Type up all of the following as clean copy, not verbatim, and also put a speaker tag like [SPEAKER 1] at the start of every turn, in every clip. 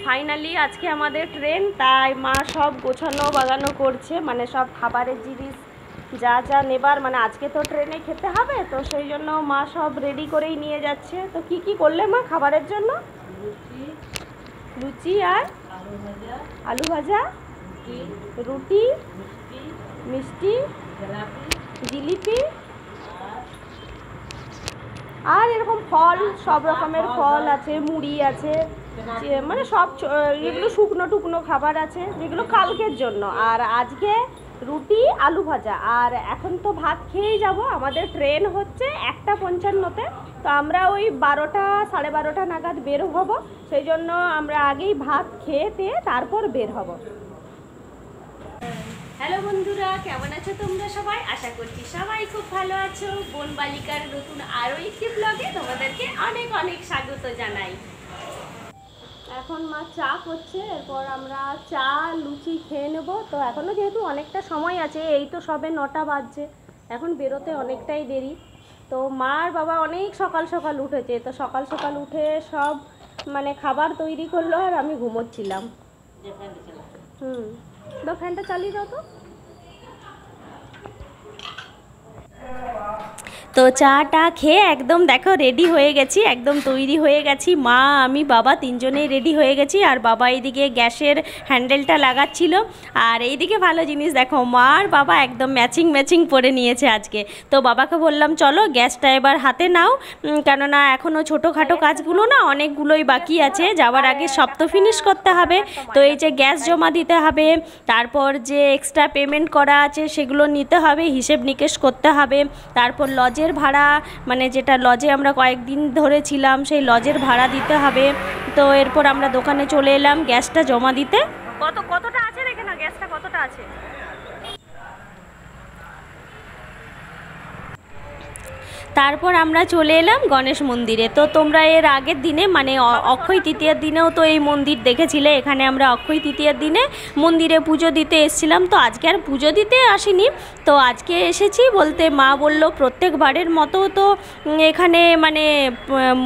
[SPEAKER 1] Finally আজকে আমাদের train, তাই মা সব গোছানো বাগানো করছে, মানে সব খাবারের জিনিস যা যা নেবার, মানে আজকে তো ট্রেনে খেতে হবে, তো সেই জন্য মা সব রেডি করেই নিয়ে যাচ্ছে। তো কি কি করলে মা খাবারের জন্য? লুচি আর আলু ভাজা, রুটি, মিষ্টি, জিলিপি আর এরকম ফল, সব রকমের ফল আছে, মুড়ি আছে, মানে সব এগুলো শুকনো টুকনো খাবার আছে যেগুলো কালকের জন্য। আর আজকে রুটি আলু ভাজা। আর এখন তো ভাত খেয়েই যাব, আমাদের ট্রেন হচ্ছে 1:55-তে, তো আমরা ওই 12টা 12:30 নাগাদ বের হব, সেই জন্য আমরা আগেই ভাত খেয়ে তারপর বের হব। হ্যালো বন্ধুরা, কেমন আছো তোমরা সবাই? আশা করছি সবাই খুব ভালো আছো। বোন বালিকার নতুন আরও একটি ব্লগে তোমাদেরকে অনেক অনেক স্বাগত জানাই। এখন মা চা করছে, এরপর আমরা চা লুচি খেয়ে নেব। তো এখনও যেহেতু অনেকটা সময় আছে, এই তো সবে 9টা বাজছে, এখন বেরোতে অনেকটাই দেরি। তো মা আর বাবা অনেক সকাল সকাল উঠেছে, তো সকাল সকাল উঠে সব মানে খাবার তৈরি করলো, আর আমি ঘুমোচ্ছিলাম। তো ফ্যানটা চালিয়ে দাও তো। তো চাটা খেয়ে একদম দেখো রেডি হয়ে গেছি, একদম তৈরি হয়ে গেছি। মা আমি বাবা তিনজনেই রেডি হয়ে গেছি, আর বাবা এইদিকে গ্যাসের হ্যান্ডেলটা লাগাচ্ছিল। আর এইদিকে ভালো জিনিস দেখো, মা আর বাবা একদম ম্যাচিং পরে নিয়েছে আজকে। তো বাবাকে বললাম চলো গ্যাসটা এবার হাতে নাও, কেননা এখনও ছোটোখাটো কাজগুলো না অনেকগুলোই বাকি আছে, যাওয়ার আগে সব তো ফিনিশ করতে হবে। তো এই যে গ্যাস জমা দিতে হবে, তারপর যে এক্সট্রা পেমেন্ট করা আছে সেগুলো নিতে হবে, হিসেব নিকেশ করতে হবে, তারপর লজের ভাড়া, মানে যেটা লজে আমরা কয়েকদিন ধরে ছিলাম সেই লজের ভাড়া দিতে হবে। তো এরপর আমরা দোকানে চলে এলাম গ্যাসটা জমা দিতে। কতটা আছে দেখে না, গ্যাসটা কতটা আছে। তারপর আমরা চলে এলাম গণেশ মন্দিরে। তো তোমরা এর আগের দিনে মানে অক্ষয় তৃতীয়ার দিনেও তো এই মন্দির দেখেছিলে। এখানে আমরা অক্ষয় তৃতীয়ার দিনে মন্দিরে পুজো দিতে এসেছিলাম, তো আজকে আর পুজো দিতে আসিনি, তো আজকে এসেছি। বলতে মা বলল প্রত্যেকবারের মতো তো এখানে মানে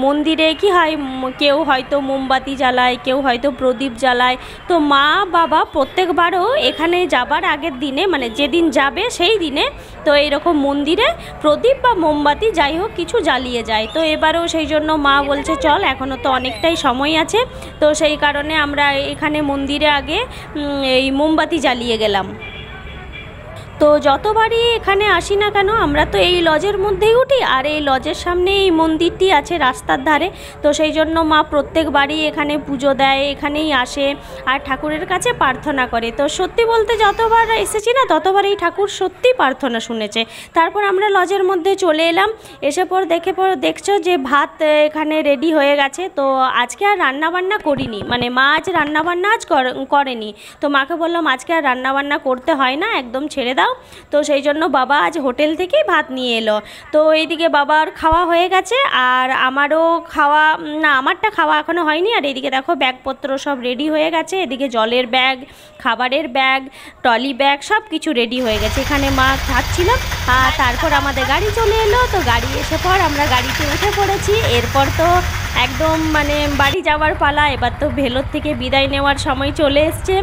[SPEAKER 1] মন্দিরে কি হয়, কেউ হয়তো মোমবাতি জ্বালায়, কেউ হয়তো প্রদীপ জ্বালায়। তো মা বাবা প্রত্যেকবারও এখানে যাবার আগের দিনে, মানে যেদিন যাবে সেই দিনে তো এইরকম মন্দিরে প্রদীপ বা মোমবাতি যাই হোক কিছু জ্বালিয়ে যায়। তো এবারেও সেই জন্য মা বলছে চল, এখনও তো অনেকটাই সময় আছে, তো সেই কারণে আমরা এখানে মন্দিরে আগে এই মোমবাতি জ্বালিয়ে গেলাম। তো যতবারই এখানে আসি না কেন আমরা তো এই লজের মধ্যেই উঠি, আর এই লজের সামনে এই মন্দিরটি আছে রাস্তার ধারে, তো সেই জন্য মা প্রত্যেকবারই এখানে পুজো দেয়, এখানেই আসে আর ঠাকুরের কাছে প্রার্থনা করে। তো সত্যি বলতে যতবার এসেছি না ততবার এই ঠাকুর সত্যি প্রার্থনা শুনেছে। তারপর আমরা লজের মধ্যে চলে এলাম, এসে দেখছো যে ভাত এখানে রেডি হয়ে গেছে। তো আজকে আর রান্নাবান্না করিনি, মানে মা আজ রান্নাবান্না আজ করেনি। তো মাকে বললাম আজকে আর রান্নাবান্না করতে হয় না, একদম ছেড়ে দাও। তো সেই জন্য বাবা আজ হোটেল থেকেই ভাত নিয়ে এলো। তো এইদিকে বাবার খাওয়া হয়ে গেছে, আর আমারও খাওয়া না, আমারটা খাওয়া এখনও হয়নি। আর এদিকে দেখো ব্যাগপত্র সব রেডি হয়ে গেছে, এদিকে জলের ব্যাগ, খাবারের ব্যাগ, ট্রলি ব্যাগ সব কিছু রেডি হয়ে গেছে। এখানে মা খাচ্ছিলাম, আর তারপর আমাদের গাড়ি চলে এলো। তো গাড়ি এসে পর আমরা গাড়িতে উঠে পড়েছি। এরপর তো একদম মানে বাড়ি যাওয়ার পালা, এবার তো ভেলোর থেকে বিদায় নেওয়ার সময় চলে এসছে।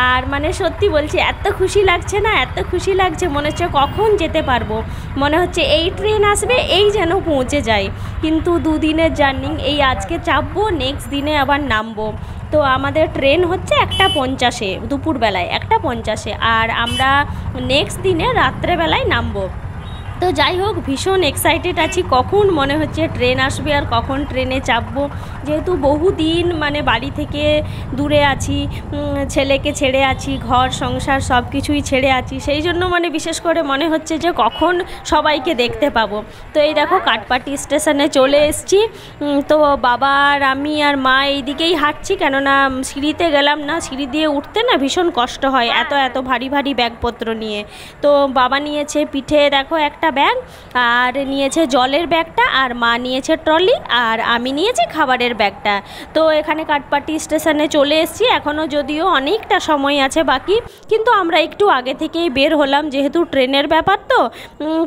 [SPEAKER 1] আর মানে সত্যি বলছি এত খুশি লাগছে না, এত খুশি লাগছে, মনে হচ্ছে কখন যেতে পারবো, মনে হচ্ছে এই ট্রেন আসবে এই যেন পৌঁছে যায়। কিন্তু 2 দিনের জার্নি, এই আজকে চাপবো, নেক্সট দিনে আবার নামবো। তো আমাদের ট্রেন হচ্ছে 1:50 দুপুরবেলায়, 1:50, আর আমরা নেক্সট দিনে রাত্রেবেলায় নামবো। তো যাই হোক ভীষণ এক্সাইটেড আছি, কখন মনে হচ্ছে ট্রেন আসবে আর কখন ট্রেনে চাপবো। যেহেতু বহুদিন মানে বাড়ি থেকে দূরে আছি, ছেলেকে ছেড়ে আছি, ঘর সংসার সব কিছুই ছেড়ে আছি, সেই জন্য মানে বিশেষ করে মনে হচ্ছে যে কখন সবাইকে দেখতে পাবো। তো এই দেখো কাটপাটি স্টেশনে চলে এসেছি। তো বাবা আর আমি আর মা এই দিকেই হাঁটছি, কেননা সিঁড়িতে গেলাম না, সিঁড়ি দিয়ে উঠতে না ভীষণ কষ্ট হয় এত ভারী ব্যাগপত্র নিয়ে। তো বাবা নিয়েছে পিঠে দেখো একটা ব্যাগ, আর নিয়েছে জলের ব্যাগটা, আর মা নিয়েছে ট্রলি, আর আমি নিয়েছি খাবারের ব্যাগটা। তো এখানে কাটপাটি স্টেশনে চলে এসেছি, এখনও যদিও অনেকটা সময় আছে বাকি, কিন্তু আমরা একটু আগে থেকেই বের হলাম, যেহেতু ট্রেনের ব্যাপার তো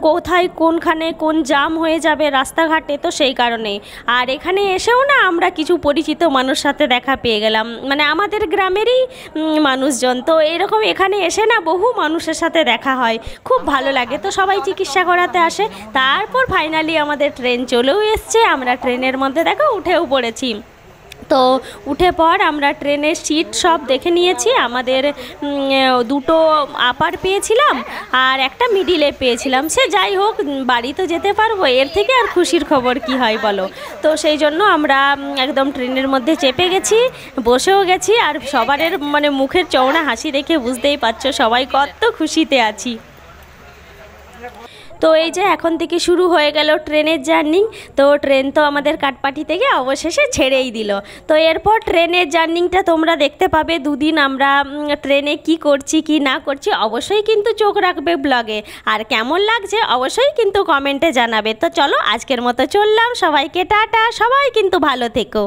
[SPEAKER 1] কোথায় কোনখানে কোন জাম হয়ে যাবে রাস্তাঘাটে, তো সেই কারণেই। আর এখানে এসেও না আমরা কিছু পরিচিত মানুষ সাথে দেখা পেয়ে গেলাম, মানে আমাদের গ্রামেরই মানুষজন। তো এরকম এখানে এসে না বহু মানুষের সাথে দেখা হয়, খুব ভালো লাগে। তো সবাই চিকিৎসা করাতে আসে। তারপর ফাইনালি আমাদের ট্রেন চলেও এসছে, আমরা ট্রেনের মধ্যে দেখো উঠেও পড়েছি। তো উঠে পর আমরা ট্রেনের সিট সব দেখে নিয়েছি, আমাদের দুটো আপার পেয়েছিলাম আর একটা মিডিলে পেয়েছিলাম। সে যাই হোক, বাড়ি তো যেতে পারবো, এর থেকে আর খুশির খবর কি হয় বলো। তো সেই জন্য আমরা একদম ট্রেনের মধ্যে চেপে গেছি, বসেও গেছি, আর সবারের মানে মুখের চওড়া হাসি দেখে বুঝতেই পারছো সবাই কত খুশিতে আছি। তো এই যে এখন থেকে শুরু হয়ে গেল ট্রেনের জার্নি। তো ট্রেন তো আমাদের কাটপাটি থেকে অবশেষে ছেড়েই দিল। তো এরপর ট্রেনের জার্নিটা তোমরা দেখতে পাবে দুদিন আমরা ট্রেনে কি করছি কি না করছি, অবশ্যই কিন্তু চোখ রাখবে ব্লগে। আর কেমন লাগছে অবশ্যই কিন্তু কমেন্টে জানাবে। তো চলো আজকের মতো চললাম, সবাইকে টাটা, সবাই কিন্তু ভালো থেকো।